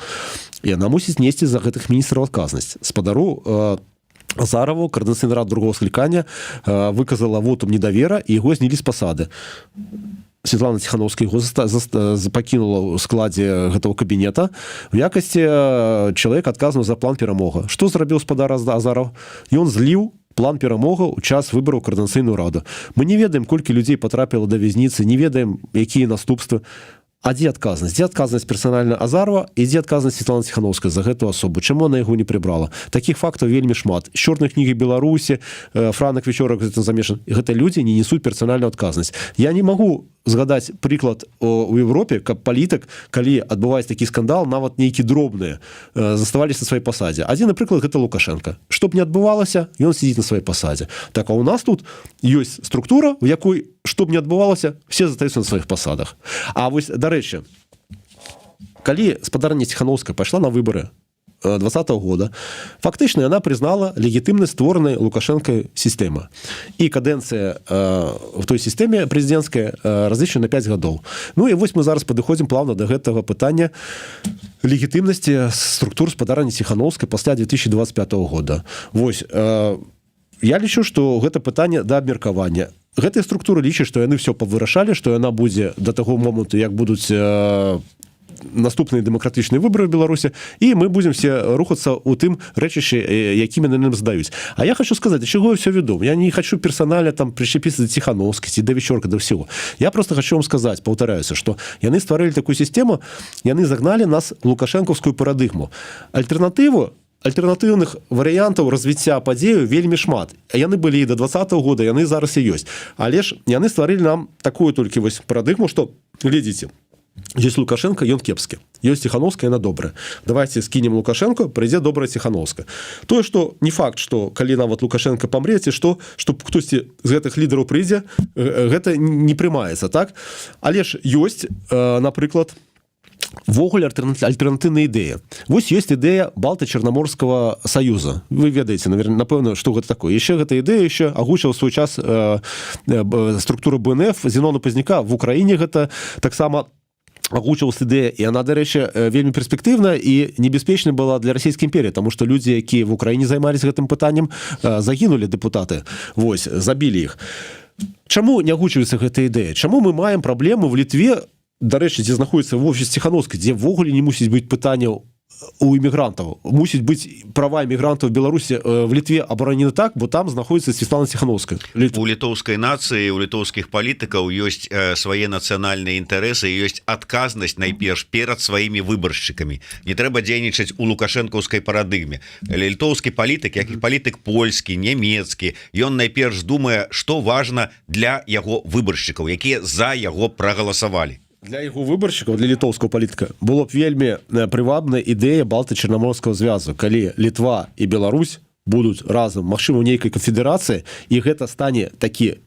Яна мусіць несці за гэтых міністраў адказнасць. Гаспадару Азарову координаційний рад другого скликання виказала вотум недовіра і його знялі з посади. Светлана Тихановская его пакінула ў складзе гэтага кабінета в якасці чалавека адказнага за план перамога. Што зрабіў спадар Азаров? Ён зліў план перамога ў час выбараў Коордынацыйную раду. Мы не ведаем, колькі людзей потрапіла да вязніцы, не ведаем, якія наступствы. А дзе адказнасць? Дзе адказнасць персанальна Азарова і дзе адказнасць Светлана Тихановская за гэту асобу? Чаму она яго не прыбрала? Такіх фактаў вельмі шмат. З чорнай кнігі Беларусі, Франак Вечорак гэтым замешан. Гэта людзі не несуць персанальную адказнасць. Я не магу згадаць прыклад у Европе, каб палітык, калі адбываецца такі скандал, нават нейкі дробныя, заставаліся на сваёй пасадзе. Адзін, напрыклад, гэта Лукашенко. Што б не адбывалася, ён сидзіць на сваёй пасадзе. Так, а у нас тут ёсць структура, у якой, што б не адбывалася, все застаюцца на сваіх пасадах. А вось, дарэчы, калі спадарня Тихановская пайшла на выборы 2020 года, фактычна яна прызнала легітымнасць створанай Лукашенко сістэмы. І кадэнцыя в той сістэме прэзідэнцкая разлічана на 5 гадоў. Ну і вось мы зараз падыходзім плавна да гэтага пытання легітымнасці структур спадарні Тихановскай пасля 2025 года. Вось, я лічу, што гэта пытанне да абмеркавання. Гэтыя структуры лічаць, што яны все павырашалі, што яна будзе да таго моманту, як будуць наступныя дэмакратычныя выборы в Беларусі, і мы будем все рухацца ў тым рэчышчы, якімі нам здаюць. А я хочу сказаць, чаго я все веду? Я не хочу персанальна там прищепіцца да Тихановскай, ці да Вечорка, да всего. Я просто хочу вам сказаць, паўтараюся, што яны стварылі такую сістэму, яны загналі нас в лукашэнкаўскую парадыгму. Альтэрнатыўных варыянтаў развіцця падзею вельмі шмат. Яны былі і да 2020 года, яны зараз і ёсць. Але ж яны стварылі нам такую толькі вось парадыгму, што, глядзіце, ёсць Лукашенко, ён кепскі. Ёсць Тихановская, яна добрая. Давайте скінем Лукашенко, прыйдзе добрая Тихановская. Тое, што не факт, што калі нават Лукашенко памре, ці што хтосьці з гэтых лідараў прыйдзе, гэта не прымаецца, так? Але ж ёсць, напрыклад, ввогуле альтэрнатыўная ідэя. Вось ёсць ідэя Балта-Чарнаморскага саюза. Вы ведаеце, напэўна, што гэта такое. Яшчэ гэта ідэя яшчэ агучыла ў свой час структура БНФ Зенона Пазняка. В Украіне гэта таксама агучылась ідэя, і она, дарэчы, вельмі перспектыўна і небяспечна была для расійскай імперіі, таму што людзі, якія в Украіне займаліся гэтым пытаннем, загінулі дэпутаты. Вось, забілі іх. Чаму не агучваецца гэта ідэя? Чаму мы маем праблему в Літве, дарэчы, дзе знаходіцца офіс Тихановскай, дзе ввогуле не мусіць быць пытанняў у іммігрантаў. Мусіць быць права іммігрантаў в Беларусі, в Літве абаронены так, бо там знаходіцца Светлана Тихановская. У літоўскай нацыі, у літоўскіх палітыкаў ёсць свае нацыянальныя інтарэсы, ёсць адказнасць найперш перад сваімі выбаршчыкамі. Не трэба дзейнічаць у лукашэнкаўскай парадыгме. Літоўскі палітык, як і палітык польскі, нямецкі, ён найперш думае, што важна для яго выбаршчыкаў, якія за яго прагаласавалі. Для яго выбаршчыкаў, для літоўскага палітыка было б вельмі прывабная ідэя Балта-Чарнаморскага звязу, калі Літва і Беларусь будуць разам, магчыма, у нейкай канфедэрацыі, і гэта стане такі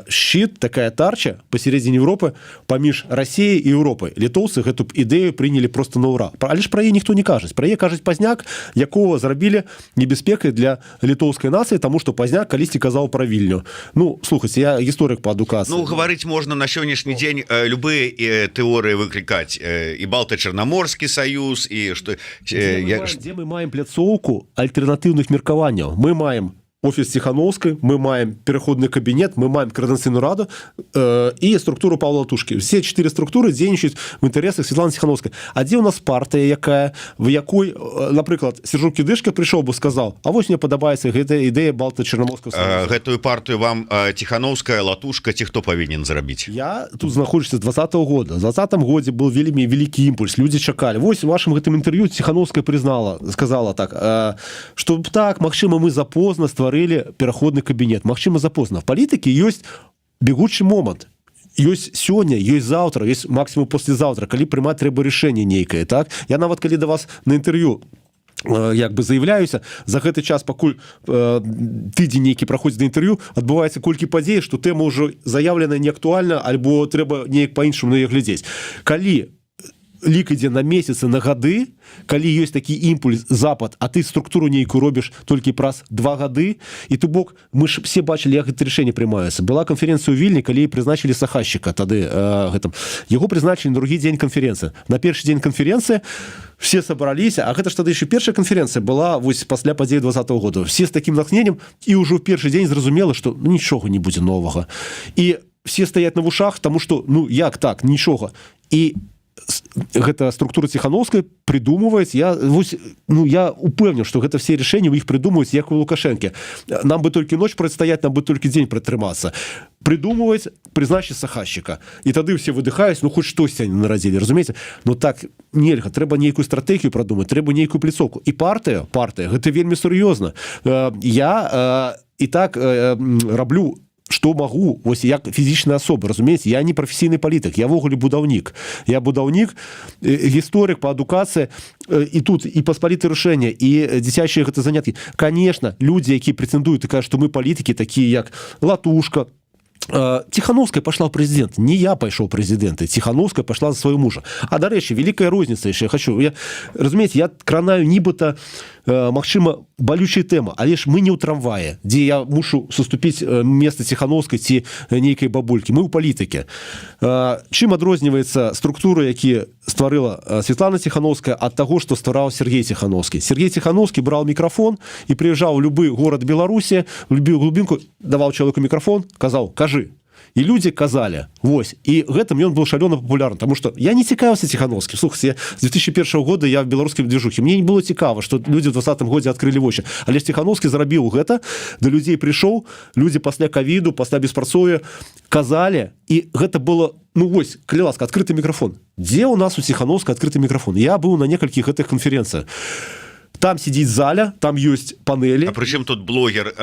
щит, такая тарча посередине Европы паміж Россией і Европай. Літоўцы гэту ідэю прынялі просто на ура. Але ж пра яе ніхто не кажуць. Пра яе кажуць Пазняк, якого зрабілі небяспекай для літоўскай нацыі, таму што Пазняк калісьці казаў пра Вільню. Ну, слухайце, я гісторык па адукацыі. Ну, гаварыць можна на сённяшні дзень любыя тэорыі выклікаць. І Балта-Чарнаморскі саюз, і што... Дзе мы маем пляцоўку альтэрнатыўных меркаванняў? Мы маем офіс Тихановскай, мы маем пераходны кабінет, мы маем Коордынацыйную раду і структуру Павла Латушкі. Все 4 структуры дзейнічаюць в інтарэсах Светланы Тихановскай. А дзе у нас партыя, якая, в якой, напрыклад, Сержук Кідышка прыйшоў бы сказаў, а вось мне падабаецца гэтая ідэя Балта-Чарнаморскага саюза. Гэтую партыю вам Тихановская, Латушка ці хто павінен зрабіць? Я тут знаходжуся з 2020 года. В 2020 годзе был вельмі вялікі імпульс, людзі чакалі. Вось у вашым гэтым інтэрв'ю Тихановская сказала так, што так, магчыма, мы запозна стварылі пераходны кабінет. Магчыма, запозна. В палітыкі ёсць бегучы момант. Ёсць сёння, ёсць заўтра, ёсць максімум послезаўтра, калі прымаць трэба рашэнне нейкае, так? Я нават калі да вас на інтэрв'ю як бы заяўляюся, за гэты час, пакуль тыдзень нейкі праходзіць на інтэрв'ю, адбываецца колькі падзей, што тэма ўжо заяўлена неактуальна, альбо трэба неяк па-іншаму на яе глядзець. Калі лік ідзе на месяцы, на гады, калі ёсць такі імпульс, запад, а ты структуру нейкую робіш толькі праз 2 гады, і то бок мы ж все бачылі, як гэта рашэнне прымаецца. Была канферэнцыя ў Вільні, калі прызначылі Сахашчыка, тады яго прызначылі на другі дзень канферэнцыі. На першы дзень канферэнцыі все сабраліся, а гэта ж тады яшчэ першая канферэнцыя была вось пасля падзей 2020 года. Все з такім натхненнем, і ўжо ў першы дзень зразумела, што нічога не будзе новага. І все стаять на вушах, тому что ну як так, нічога. І гэта структура Ціхановскай придумываюць. Я упэўнен, што гэта все рашэнні іх придумываюць як у Лукашэнкі. Нам бы толькі ноч прадстаяць, нам бы толькі дзень пратрымацца. Придумываюць, прызначыць сахасчыка. І тады все выдыхаюць, ну хоць штосьці они нарадзілі, разумееце? Ну так нельга, трэба нейкую стратэгію прадумаць, трэба нейкую пляцоўку. І партыя, гэта вельмі сур'ёзна. Я і так раблю што магу, вось як фізічная асоба, разумееце, я не прафесійны палітык, я ввогуле будаўнік, гісторык па адукацыі, і тут і паспаліты рашэння, і дзіцячыя гэта заняткі. Конечно, людзі, якія прэтэндуюць і кажуць, што мы палітыкі, такія як Латушка, Ціхановская пошла в президент, не я пайшоў президенты, Ціхановская пошла за свайго мужа. А дарэчы, великая розніца яшчэ хочу. Разумееце, я кранаю нібыта магчыма балючая тэма, але ж мы не ў трамвае, дзе я мушу саступіць месца Ціхановскай ці нейкай бабулькі. Мы ў палітыке. Чым адрозніваецца структура, які стварыла Светлана Ціхановская ад таго, што ствараў Сергей Ціхановскі. Сергей Ціхановскі браў мікрафон і прыязджаў у любы горад Беларусі, у любую глубінку, даваў чалавеку мікрафон, казаў: кажы. І людзі казалі, вось, і гэтым ён быў шалёна папулярны, тому што я не цікавіўся Ціхановскім. Слухайце, з 2001 года я в беларускім движухе, мне не было цікава, што людзі ў 2020 годзе адкрылі вочы, але ж Ціхановскі зарабіў гэта, да людзей прыйшоў, людзі пасля ковіду, пасля беспрацоўя казалі, і гэта было, ну вось, калі ласка, адкрыты мікрафон. Дзе ў нас у Ціхановскай адкрыты мікрафон? Я быў на некалькіх гэтых канферэнцыях. Там сидит заля, там есть панели. А причем тут блогер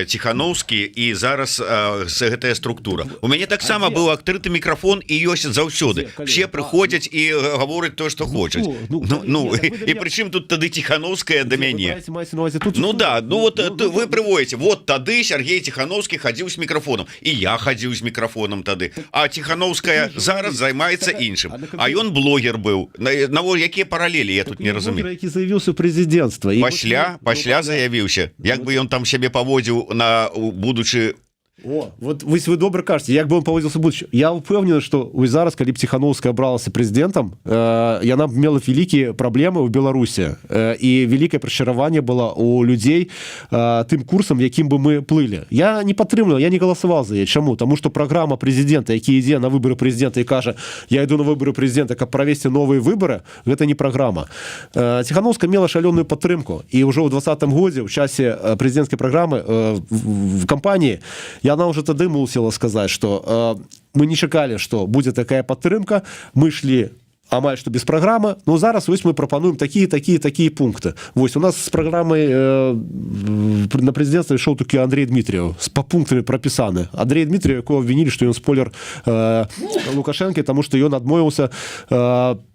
Ціхановскі і зараз гэтая структура. У мяне таксама быў адкрыты мікрафон і ёсць заўсёды. Все прыходзяць і гавораць то, што хочуць. І прычым тут тады Ціхановская да мяне. Ну да, ну вот вы прыводзіце. Вот тады Сергей Ціхановскі хадзіў з мікрафонам. І я хадзіў з мікрафонам тады. А Ціхановская зараз займаецца іншым. А ён блогер быў. Якія паралелі, я тут не разумею. Заявіўся прэзідэнцтва. Пасля заявіўся. Як бы ён там сябе паводзіў на будучы... Вот вы добра кажаце, як бы он паводзіўся будучы. Я упэўнены, што зараз, калі б Ціхановская бралася прэзідэнтам, яна б мела вялікія праблемы ў Беларусі. І вялікае прычараванне было у людзей тым курсам, якім бы мы плылі. Я не падтрымліваў, я не галасаваў за яе. Чаму? Таму што праграма прэзідэнта, які ідзе на выбары прэзідэнта і кажа: я іду на выбары прэзідэнта, каб правесці новыя выбары, гэта не праграма. Ціхановская мела шалёную падтрымку. І ўжо ў 2020 годзе ў часе прэзідэнцкай праграмы в кампаніі яна уже тады мусіла сказаць, што мы не чакалі, што будзе такая падтрымка, мы шлі амаль што без праграмы, но зараз вось мы прапануем такія пункты. Вось у нас з праграмай на прэзідэнцтва ішоў толькі Андрей Дмітрыеў, па пунктамі прапісаны. Андрей Дмітрыеў, якого обвінілі, што ён спойлер Лукашэнкі, таму што ён адмовіўся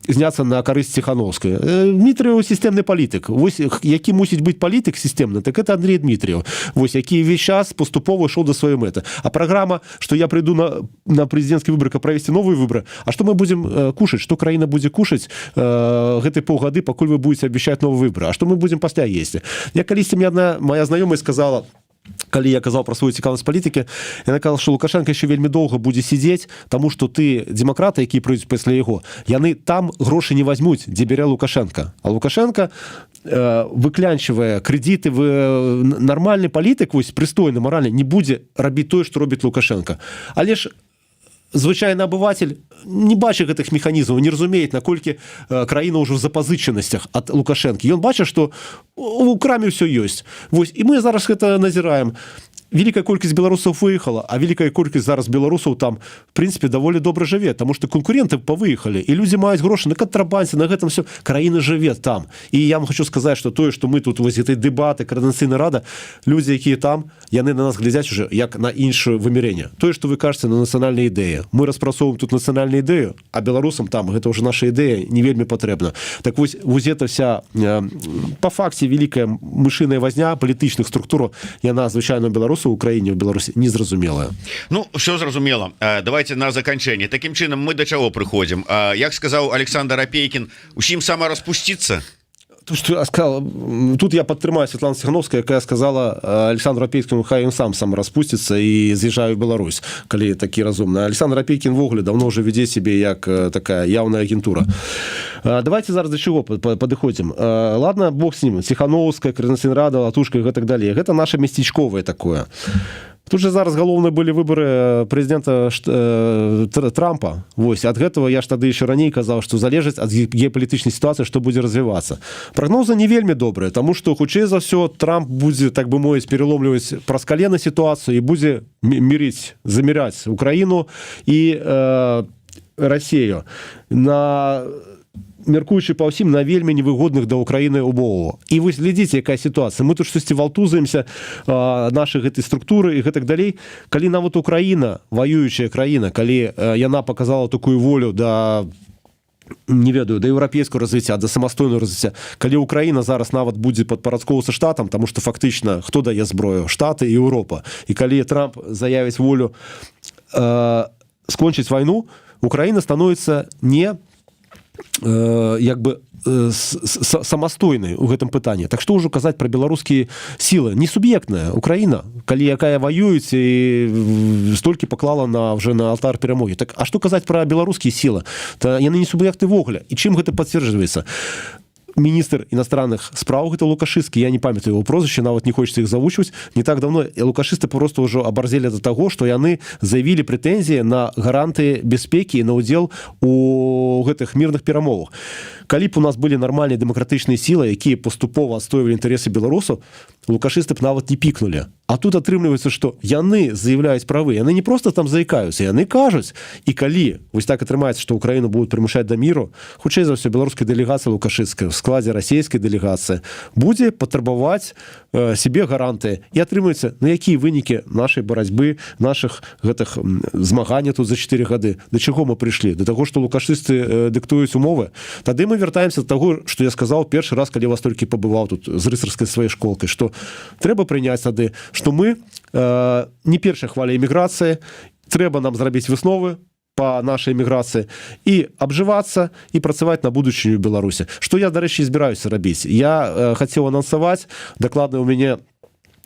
зняцца на карысць Ціхановскай. Дмітрыеў сістэмны палітык. Вось які мусіць быць палітык сістэмны, так это Андрей Дмітрыеў. Вось які ўвесь час паступова ішоў да сваёй мэты. А праграма, што я прыйду на прэзідэнцкі выбары, каб правесці новыя выбары, а што мы будзем кушаць, што краіна будзе кушаць гэтай паўгады, пакуль вы будете абвяшчаць новыя выбары. А што мы будзем пасля есці? Я калісьці мне одна моя знаёмая сказала, калі я казаў пра сваю цікавасць палітыкі, яна казала, што Лукашенко яшчэ вельмі доўга будзе сидзець, таму што ты дэмакраты, якія прыйдуць пасля яго, яны там грошы не возьмуць, дзе бярэ Лукашенко. А Лукашенко выклянчвае крэдыты, нармальны палітык, вось прыстойны, маральны, не будзе рабіць тое, што робіць Лукашенко. Але ж звычайны абыватель не бачыць гэтых механізмаў, не разумеет, наколькі краіна ўжо в запазычанасцях ад Лукашэнкі. Ён бачыць, што у краме ўсё ёсць. Вось, і мы зараз гэта назіраем. Великая колькасць беларусаў выехала, а великая колькасць зараз беларусаў там, в принципе, даволі добра жыве, таму што конкуренты павыехалі, і людзі маюць грошы на кантрабандзе, на гэтым все. Краіна жыве там. І я вам хочу сказаць, што тое, што мы тут вось гэтай дэбаты, коордынацыйная рада, людзі, якія там, яны на нас глядзяць уже як на іншае вымярэнне. Тое, што вы кажаце, на нацыянальныя ідэі. Мы распрацоўваем тут нацыянальную ідэю, а беларусам там гэта ўжо наша ідэя не вельмі патрэбна. Так вось гэта вся па факце великая мышыная вазня палітычных структур, яна звычайна беларусаў у краіне, у Беларусі незразумелая. Ну, все зразумела. Давайте на заканчэнне. Такім чынам мы да чаго прыходзім? Як сказаў Александр Апейкін, усім самараспусціцца? Тут я падтрымаю Светлану Ціхановскую, якая сказала Александру Апейкіну, хай ён сам распусціцца і з'язджае ў Беларусь, калі такі разумны. Александр Апейкін ввогуле давно ўжо вядзе сябе як такая яўная агентура. Давайте зараз да чаго падыходзім. Ладно, бог з ним, Ціхановская, коордынацыйная рада, Латушка і гэтак далей. Гэта наша месцічковае такое. Тут же зараз галоўныя былі выборы прэзідэнта Трампа. Вось ад гэтага я ж тады яшчэ раней казаў, што залежыць ад геапалітычнай сітуацыі, што будзе развівацца. Прагнозы не вельмі добрыя, таму што хутчэй за ўсё Трамп будзе, так бы мовіць, пераломліваць праз калена сітуацыю і будзе заміряць Украіну і Расію на мяркуючы па ўсім на вельмі невыгодных да Украіны умовах. І вось глядзіце, якая сітуацыя. Мы тут штосьці валтузаемся нашай гэтай структуры і гэтак далей. Калі нават Украіна, ваюючая краіна, калі яна паказала такую волю да не ведаю, да еўрапейского развіцця, да самастойного развіцця. Калі Украіна зараз нават будзе падпарадкоўвацца штатам, таму што фактычна хто дае зброю? Штаты і Еўропа. І калі Трамп заявіць волю скончыць вайну, Украіна становіцца не як бы самастойнай у гэтым пытанні. Так што ўжо казаць пра беларускія сілы? Не суб'ектная Украіна, калі якая ваююць і столькі паклала уже на алтар перамогі. Так, а што казаць пра беларускія сілы? Яны не суб'екты вогуле. І чым гэта пацверджваецца? Міністр іностранных спраў гэта Лукашыскі, я не памятаю его прозвішча, нават не хочется іх завучваць. Не так давно лукашысты просто ўжо абарзелі да таго, што яны заявілі прэтэнзіі на гаранты бяспекі і на ўдзел у гэтых мірных перамовах. Калі б у нас былі нармальныя дэмакратычныя сілы, якія паступова адстойвалі інтарэсы беларусаў, лукашысты б нават не пікнулі. А тут атрымліваецца, што яны заяўляюць правы, яны не просто там заікаюцца, яны кажуць. І калі вось так атрымаецца, што Украіну будуць прымушаць да міру, хутчэй за ўсё беларуская дэлегацыя лукашысцкая в складзе расійскай дэлегацыі будзе патрабаваць себе гаранты і атрымаюцца, на якія вынікі нашай барацьбы, нашых гэтых змагання тут за 4 гады. Да чаго мы прыйшлі? Да таго, што лукашысты дыктуюць умовы. Тады мы вяртаемся да таго, што я сказаў першы раз, калі вас толькі пабываў тут з рыцарскай сваёй школкай, што трэба прыняць тады, што мы не першая хваля эміграцыі, трэба нам зрабіць высновы по нашай эміграцыі і абжывацца і працаваць на будучыню Беларусі. Што я, дарэчы, збіраюся рабіць. Я хацеў анансаваць, дакладна ў мяне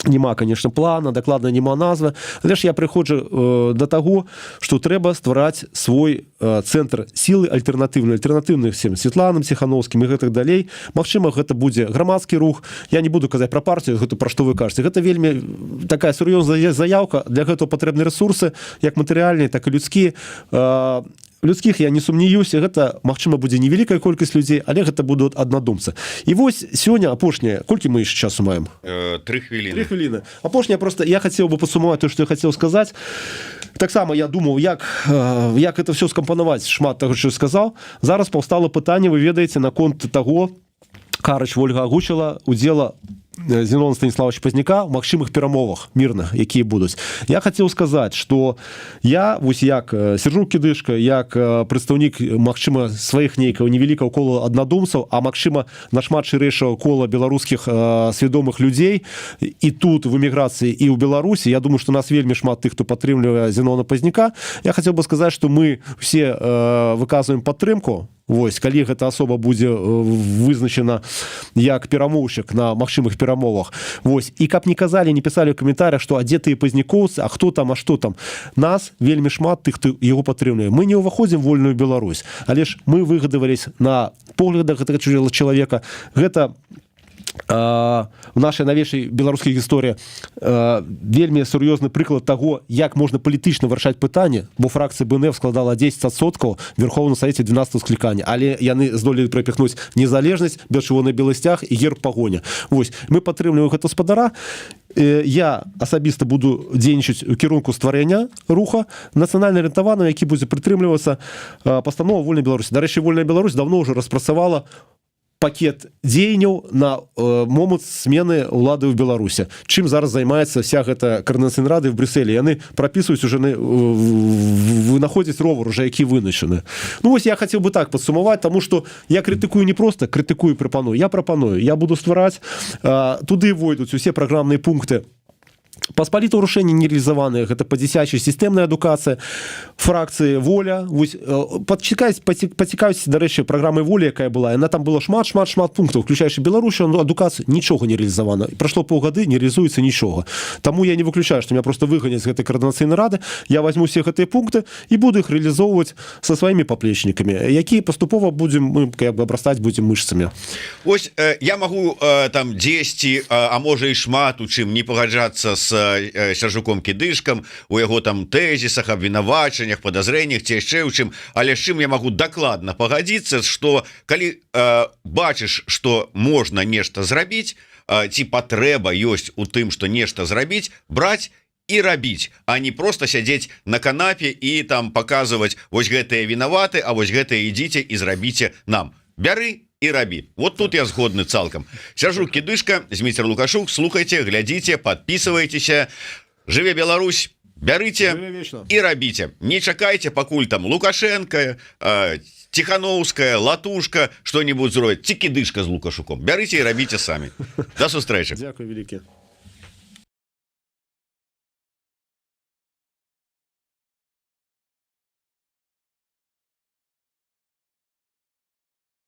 нема, конечно, плана, дакладна нема назвы, але ж я прыходжу да таго, што трэба ствараць свой цэнтр сілы альтэрнатыўных всем Светланам Ціхановскім і гэтак далей. Магчыма, гэта будзе грамадскі рух. Я не буду казаць пра партыю, гэта пра што вы кажаце. Гэта вельмі такая сур'ёзная заяўка. Для гэтага патрэбны рэсурсы, як матэрыяльныя, так і людскія. Людскіх я не сумнеюся, гэта, магчыма, будзе невялікая колькасць людзей, але гэта будуць аднадумцы. І вось сёння апошняе, колькі мы яшчэ часу маем? 3 хвіліны. 3 хвіліны. Апошняе просто я хацеў бы падсумаваць то, што я хацеў сказаць. Таксама я думаў, як это все скампанаваць, шмат таго, што я сказаў. Зараз паўстала пытанне, вы ведаеце, наконт таго, Карыч Вольга агучыла удзела Зенона Станіславовича Пазняка ў магчымых перамовах мірных, якія будуць. Я хацеў сказаць, што я, вось як Сержук Кідышка, як прадстаўнік, магчыма, сваіх нейкаў невялікага кола аднадумцаў, а магчыма, нашмат шырэйшага кола беларускіх свядомых людзей і тут в эміграцыі і ў Беларусі, я думаю, што нас вельмі шмат тых, хто падтрымлівае Зенона Пазняка. Я хацеў бы сказаць, што мы все выказваем падтрымку. Вось, калі гэта асоба будзе вызначена як перамоўшчык на магчымых перамовах. Вось, і каб не казалі, не пісалі ў каментарях, што а дзе тыя пазнякоўцы, а хто там, а што там. Нас вельмі шмат тых, хто яго падтрымлівае. Мы не ўваходзім в вольную Беларусь, але ж мы выгадавались на поглядах гэтага чалавека. Гэта в нашай навейшай беларускай гісторыі вельмі сур'ёзны прыклад таго, як можна палітычна вырашаць пытанне, бо фракцыя БНФ складала 10% Верховным Савеце 12 склікання, але яны здолелі прапіхнуць незалежнасць, белчырвоны белы сцяг і герб пагоня. Вось, мы падтрымліваем гэта спадара. Я асабіста буду дзейнічаць у кірунку стварэння руха нацыянальна арыентаванага, які будзе прытрымлівацца пастанова вольнай Беларусі. Дарэчы, вольная Беларусь давно ўжо распрацавала пакет дзеянняў на момант смены ўлады ў Беларусі. Чым зараз займаецца вся гэта координацыйнай рады в Брюсселі? Яны прапісваюць уже вынаходзяць ровар уже, які вызначаны. Ну вось я хацеў бы так падсумаваць, таму што я крытыкую не проста, крытыкую і прапаную. Я прапаную, я буду ствараць, туды войдуць усе праграмныя пункты паспаліта ўрушэнні нереалізаваныя, гэта падзісячая сістэмная адукацыя, фракцыі воля. Пацікаюць, дарэчы, праграмай воля, якая была, яна там была шмат пунктаў, включаючы Беларусю, адукацыю, нічога не реалізавана. Прашло паўгады, не реалізуецца нічога. Таму я не выключаю, што меня просто выганяць з гэтай координацыйнай рады, я возьму все гэтыя пункты і буду іх реалізоўваць са сваімі паплечнікамі, якія паступова будзем мы как бы абрастаць будзем мышцамі. Ось я магу там 10, а можа і шмат у чым не пагаджацца з з Сяржуком Кідышкам у яго там тэзісах, абвінавачаннях, падазрэннях ці яшчэ ў чым, але з чым я магу дакладна пагадзіцца, што калі бачыш, што можна нешта зрабіць, ці патрэба ёсць у тым, што нешта зрабіць, браць і рабіць, а не просто сядзець на канапе і там паказваць вось гэтыя вінаваты, а вось гэтыя ідзіце і зрабіце нам. Бяры і рабі. Вот тут я згодны цалкам. Сяржук Кідышка, Зміцер Лукашук, слухайце, глядзіце, подписывайтеся. Жыве Беларусь, бярыце і рабіце. Не чакайце, пакуль там Лукашенко, Тихановская, Латушка что-нибудь зробіць. Ці Кідышка з Лукашуком. Бярыце і рабіце самі. До сустрэчы. Дякую, вялікі.